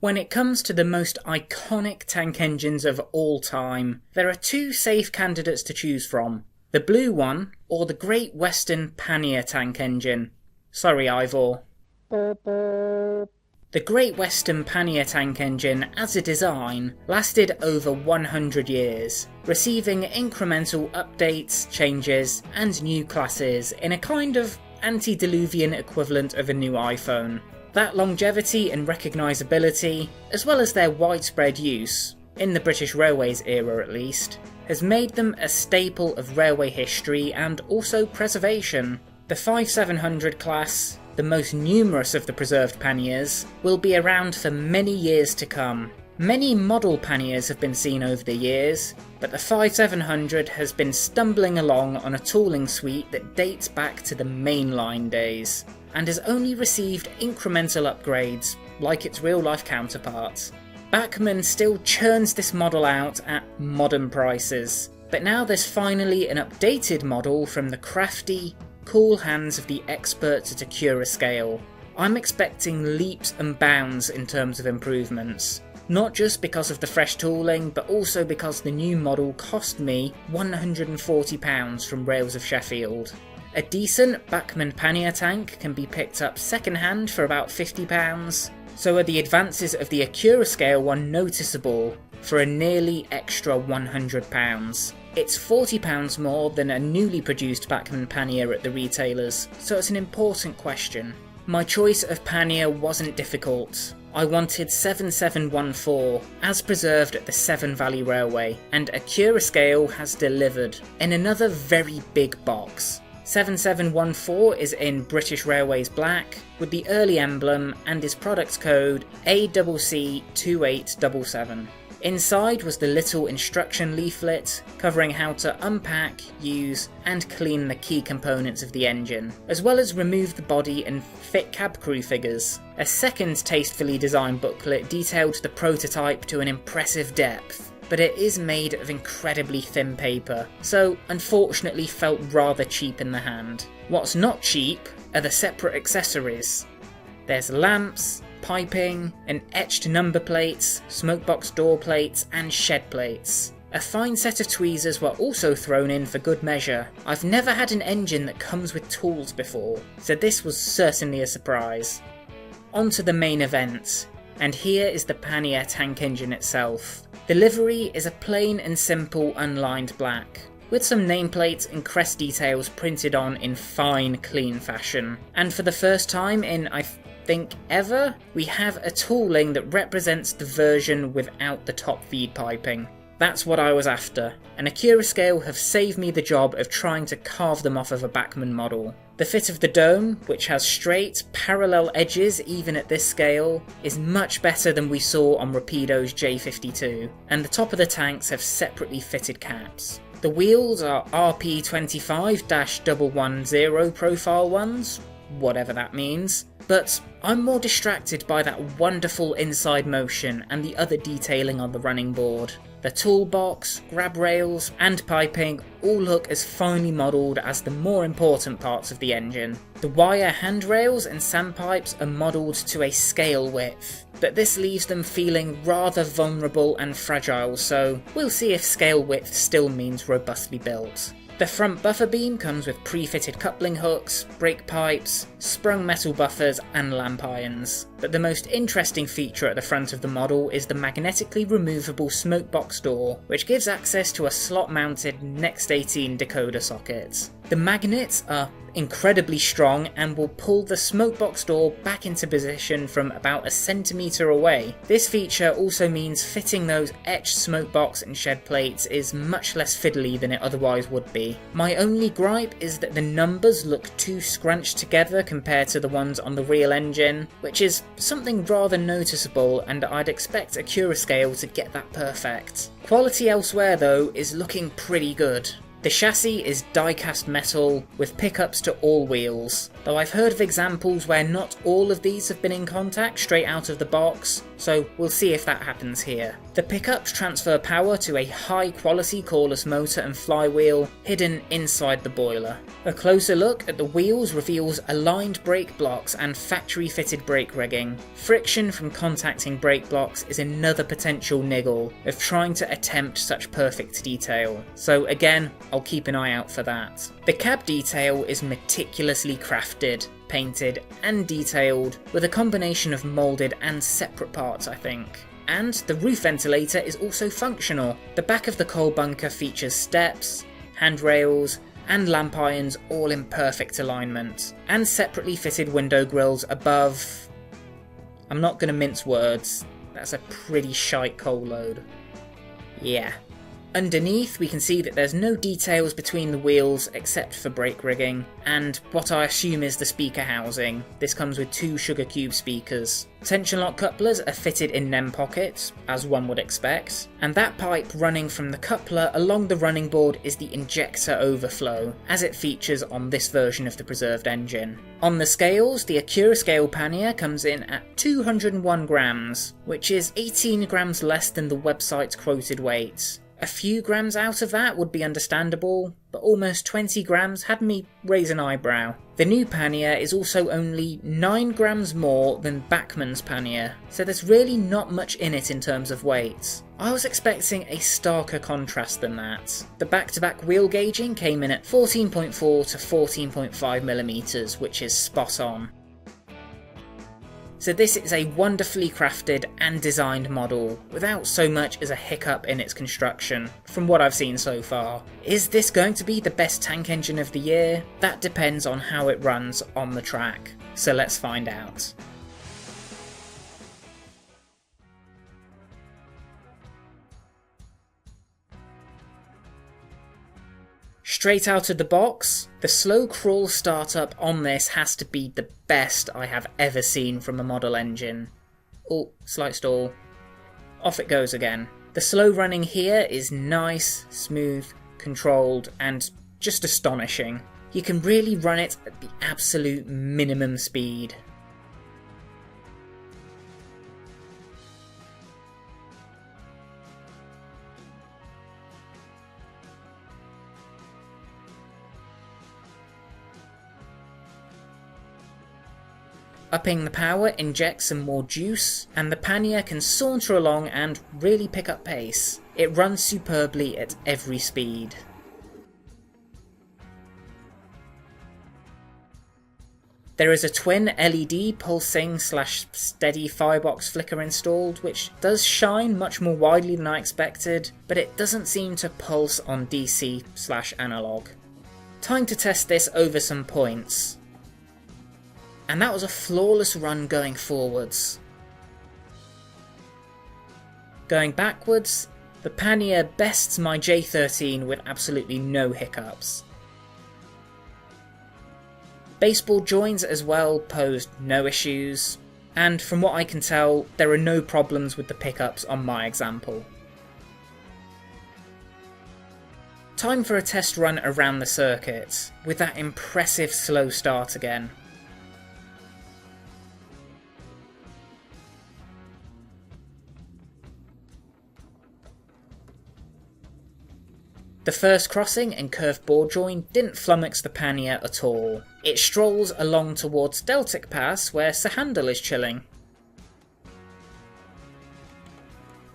When it comes to the most iconic tank engines of all time, there are two safe candidates to choose from. The blue one, or the Great Western Pannier Tank engine. Sorry, Ivor. The Great Western Pannier Tank engine, as a design, lasted over 100 years, receiving incremental updates, changes, and new classes in a kind of antediluvian equivalent of a new iPhone. That longevity and recognisability, as well as their widespread use, in the British Railways era at least, has made them a staple of railway history and also preservation. The 5700 class, the most numerous of the preserved panniers, will be around for many years to come. Many model panniers have been seen over the years, but the 5700 has been stumbling along on a tooling suite that dates back to the mainline days, and has only received incremental upgrades, like its real-life counterparts. Bachmann still churns this model out at modern prices, but now there's finally an updated model from the crafty, cool hands of the experts at Accurascale. I'm expecting leaps and bounds in terms of improvements, not just because of the fresh tooling, but also because the new model cost me £140 from Rails of Sheffield. A decent Bachmann Pannier Tank can be picked up second hand for about £50, so are the advances of the Accurascale one noticeable for a nearly extra £100. It's £40 more than a newly produced Bachmann Pannier at the retailers, so it's an important question. My choice of pannier wasn't difficult. I wanted 7714, as preserved at the Severn Valley Railway, and Accurascale has delivered, in another very big box. 7714 is in British Railways black, with the early emblem and is product code ACC2877. Inside was the little instruction leaflet covering how to unpack, use and clean the key components of the engine, as well as remove the body and fit cab crew figures. A second tastefully designed booklet detailed the prototype to an impressive depth, but it is made of incredibly thin paper, so unfortunately felt rather cheap in the hand. What's not cheap are the separate accessories. There's lamps, piping, and etched number plates, smokebox door plates, and shed plates. A fine set of tweezers were also thrown in for good measure. I've never had an engine that comes with tools before, so this was certainly a surprise. On to the main event, and here is the Pannier Tank engine itself. The livery is a plain and simple unlined black, with some nameplates and crest details printed on in fine, clean fashion. And for the first time in, I think ever, we have a tooling that represents the version without the top feed piping. That's what I was after, and Accurascale have saved me the job of trying to carve them off of a Bachmann model. The fit of the dome, which has straight, parallel edges even at this scale, is much better than we saw on Rapido's J52, and the top of the tanks have separately fitted caps. The wheels are RP25-110 profile ones, whatever that means, but I'm more distracted by that wonderful inside motion and the other detailing on the running board. The toolbox, grab rails and piping all look as finely modelled as the more important parts of the engine. The wire handrails and sandpipes are modelled to a scale width, but this leaves them feeling rather vulnerable and fragile, so we'll see if scale width still means robustly built. The front buffer beam comes with pre-fitted coupling hooks, brake pipes, sprung metal buffers and lamp irons. But the most interesting feature at the front of the model is the magnetically removable smokebox door, which gives access to a slot-mounted Next 18 decoder socket. The magnets are incredibly strong and will pull the smokebox door back into position from about a centimetre away. This feature also means fitting those etched smokebox and shed plates is much less fiddly than it otherwise would be. My only gripe is that the numbers look too scrunched together compared to the ones on the real engine, which is something rather noticeable, and I'd expect Accurascale to get that perfect. Quality elsewhere though is looking pretty good. The chassis is die-cast metal with pickups to all wheels. though I've heard of examples where not all of these have been in contact straight out of the box, so we'll see if that happens here. The pickups transfer power to a high quality coreless motor and flywheel hidden inside the boiler. A closer look at the wheels reveals aligned brake blocks and factory fitted brake rigging. Friction from contacting brake blocks is another potential niggle of trying to attempt such perfect detail, so again I'll keep an eye out for that. The cab detail is meticulously crafted, painted and detailed with a combination of moulded and separate parts, I think. And the roof ventilator is also functional. The back of the coal bunker features steps, handrails and lamp irons all in perfect alignment, and separately fitted window grills above. I'm not going to mince words, that's a pretty shite coal load. Yeah. Underneath we can see that there's no details between the wheels except for brake rigging, and what I assume is the speaker housing. This comes with 2 sugar cube speakers. Tension lock couplers are fitted in NEM pockets, as one would expect, and that pipe running from the coupler along the running board is the injector overflow, as it features on this version of the preserved engine. On the scales, the Accurascale pannier comes in at 201 grams, which is 18 grams less than the website's quoted weight. A few grams out of that would be understandable, but almost 20 grams had me raise an eyebrow. The new pannier is also only 9 grams more than Bachmann's pannier, so there's really not much in it in terms of weight. I was expecting a starker contrast than that. The back-to-back wheel gauging came in at 14.4 to 14.5mm, which is spot on. So this is a wonderfully crafted and designed model, without so much as a hiccup in its construction, from what I've seen so far. Is this going to be the best tank engine of the year? That depends on how it runs on the track, so let's find out. Straight out of the box, the slow crawl startup on this has to be the best I have ever seen from a model engine. Oh, slight stall. Off it goes again. The slow running here is nice, smooth, controlled, and just astonishing. You can really run it at the absolute minimum speed. Upping the power injects some more juice, and the pannier can saunter along and really pick up pace. It runs superbly at every speed. There is a twin LED pulsing / steady firebox flicker installed, which does shine much more widely than I expected, but it doesn't seem to pulse on DC / analog. Time to test this over some points. And that was a flawless run going forwards. Going backwards, the pannier bests my J13 with absolutely no hiccups. Baseboard joins as well posed no issues, and from what I can tell, there are no problems with the pickups on my example. Time for a test run around the circuit, with that impressive slow start again. The first crossing and curved board join didn't flummox the pannier at all. It strolls along towards Deltic Pass where Sahandel is chilling.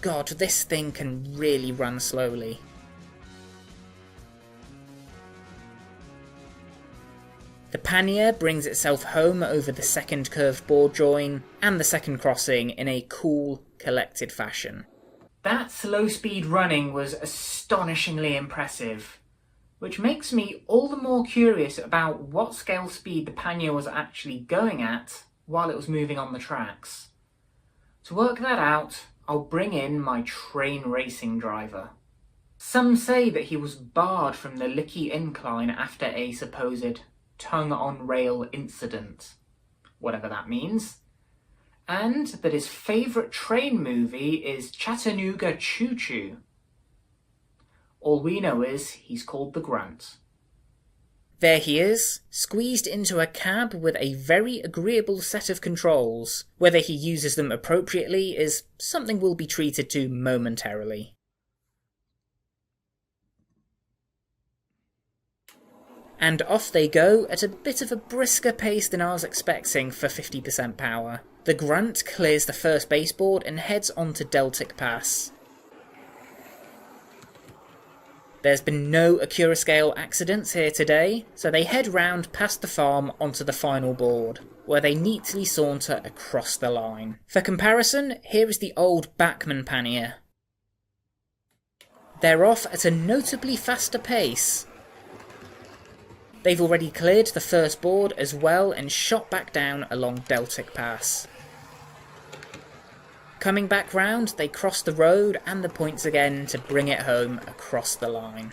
God, this thing can really run slowly. The pannier brings itself home over the second curved board join and the second crossing in a cool, collected fashion. That slow speed running was astonishingly impressive, which makes me all the more curious about what scale speed the pannier was actually going at while it was moving on the tracks. To work that out, I'll bring in my train racing driver. Some say that he was barred from the Licky Incline after a supposed tongue-on-rail incident, whatever that means, and that his favourite train movie is Chattanooga Choo Choo. All we know is he's called the Grunt. There he is, squeezed into a cab with a very agreeable set of controls. Whether he uses them appropriately is something we'll be treated to momentarily. And off they go at a bit of a brisker pace than I was expecting for 50% power. The Grunt clears the first baseboard and heads on to Deltic Pass. There's been no Accurascale accidents here today, so they head round past the farm onto the final board, where they neatly saunter across the line. For comparison, here is the old Bachmann Pannier. They're off at a notably faster pace. They've already cleared the first board as well and shot back down along Deltic Pass. Coming back round, they cross the road and the points again to bring it home across the line.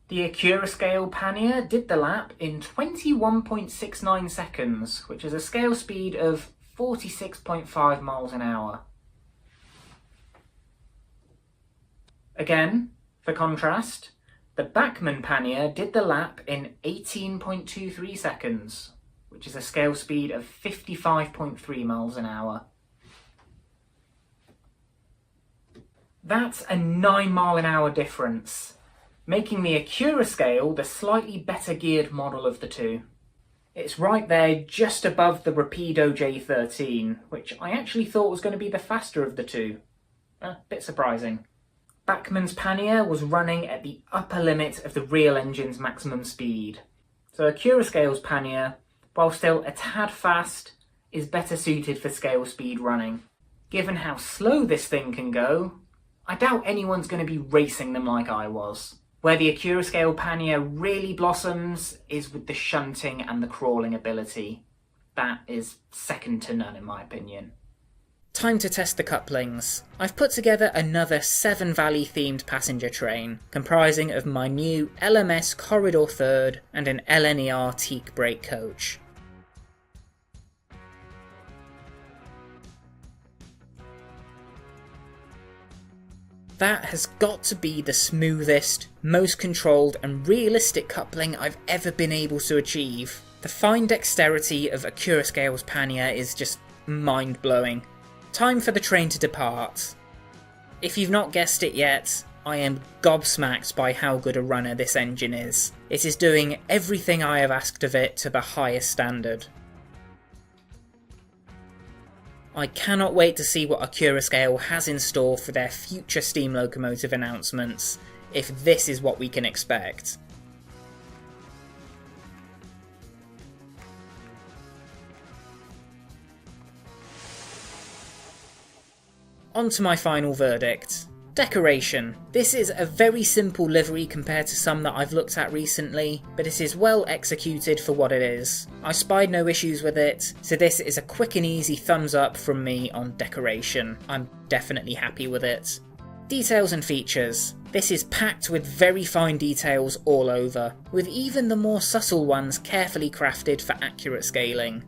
The Accurascale Pannier did the lap in 21.69 seconds, which is a scale speed of 46.5 miles an hour. Again, for contrast, the Bachmann Pannier did the lap in 18.23 seconds, which is a scale speed of 55.3 miles an hour. That's a 9 mile an hour difference, making the Accurascale the slightly better geared model of the two. It's right there just above the Rapido J13, which I actually thought was going to be the faster of the two. A bit surprising. Bachmann's Pannier was running at the upper limit of the real engine's maximum speed. So Accurascale's Pannier, while still a tad fast, is better suited for scale speed running. Given how slow this thing can go, I doubt anyone's going to be racing them like I was. Where the Accurascale Pannier really blossoms is with the shunting and the crawling ability. That is second to none in my opinion. Time to test the couplings. I've put together another 7 Valley themed passenger train, comprising of my new LMS Corridor Third and an LNER teak brake coach. That has got to be the smoothest, most controlled and realistic coupling I've ever been able to achieve. The fine dexterity of Accurascale's Pannier is just mind-blowing. Time for the train to depart. If you've not guessed it yet, I am gobsmacked by how good a runner this engine is. It is doing everything I have asked of it to the highest standard. I cannot wait to see what Accurascale has in store for their future steam locomotive announcements, if this is what we can expect. On to my final verdict. Decoration. This is a very simple livery compared to some that I've looked at recently, but it is well executed for what it is. I spied no issues with it, so this is a quick and easy thumbs up from me on decoration. I'm definitely happy with it. Details and features. This is packed with very fine details all over, with even the more subtle ones carefully crafted for accurate scaling.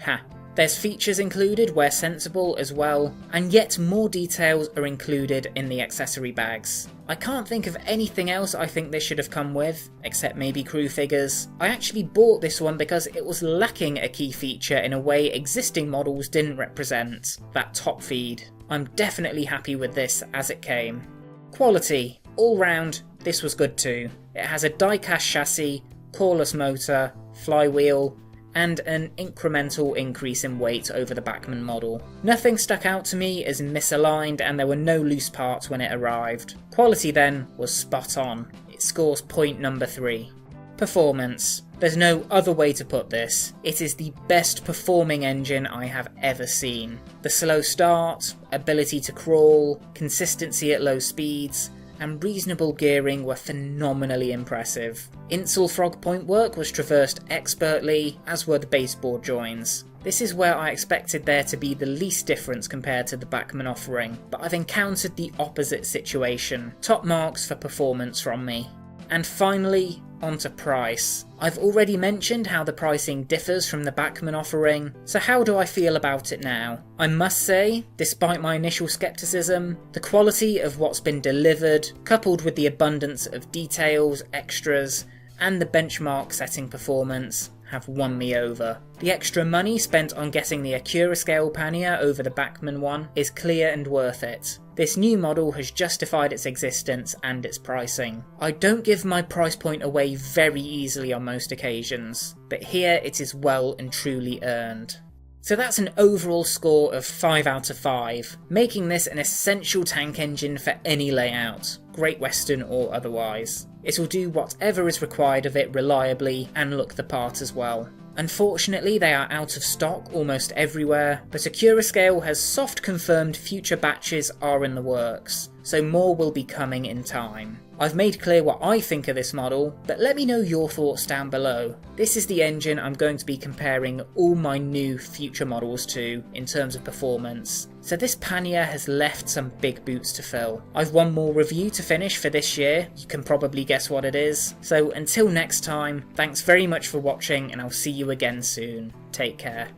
Ha. There's features included where sensible as well, and yet more details are included in the accessory bags. I can't think of anything else I think this should have come with, except maybe crew figures. I actually bought this one because it was lacking a key feature in a way existing models didn't represent, that top feed. I'm definitely happy with this as it came. Quality. All round, this was good too. It has a die-cast chassis, coreless motor, flywheel, and an incremental increase in weight over the Bachmann model. Nothing stuck out to me as misaligned and there were no loose parts when it arrived. Quality then was spot on. It scores point number 3. Performance. There's no other way to put this. It is the best performing engine I have ever seen. The slow start, ability to crawl, consistency at low speeds, and reasonable gearing were phenomenally impressive. Insel frog point work was traversed expertly, as were the baseboard joins. This is where I expected there to be the least difference compared to the Bachmann offering, but I've encountered the opposite situation. Top marks for performance from me. And finally, onto price. I've already mentioned how the pricing differs from the Bachmann offering, so how do I feel about it now? I must say, despite my initial skepticism, the quality of what's been delivered, coupled with the abundance of details, extras, and the benchmark setting performance have won me over. The extra money spent on getting the Accurascale Pannier over the Bachmann one is clear and worth it. This new model has justified its existence and its pricing. I don't give my price point away very easily on most occasions, but here it is well and truly earned. So that's an overall score of 5 out of 5, making this an essential tank engine for any layout, Great Western or otherwise. It will do whatever is required of it reliably and look the part as well. Unfortunately, they are out of stock almost everywhere, but Accurascale has soft confirmed future batches are in the works, so more will be coming in time. I've made clear what I think of this model, but let me know your thoughts down below. This is the engine I'm going to be comparing all my new future models to in terms of performance, so this Pannier has left some big boots to fill. I've one more review to finish for this year, you can probably guess what it is, so until next time, thanks very much for watching and I'll see you again soon. Take care.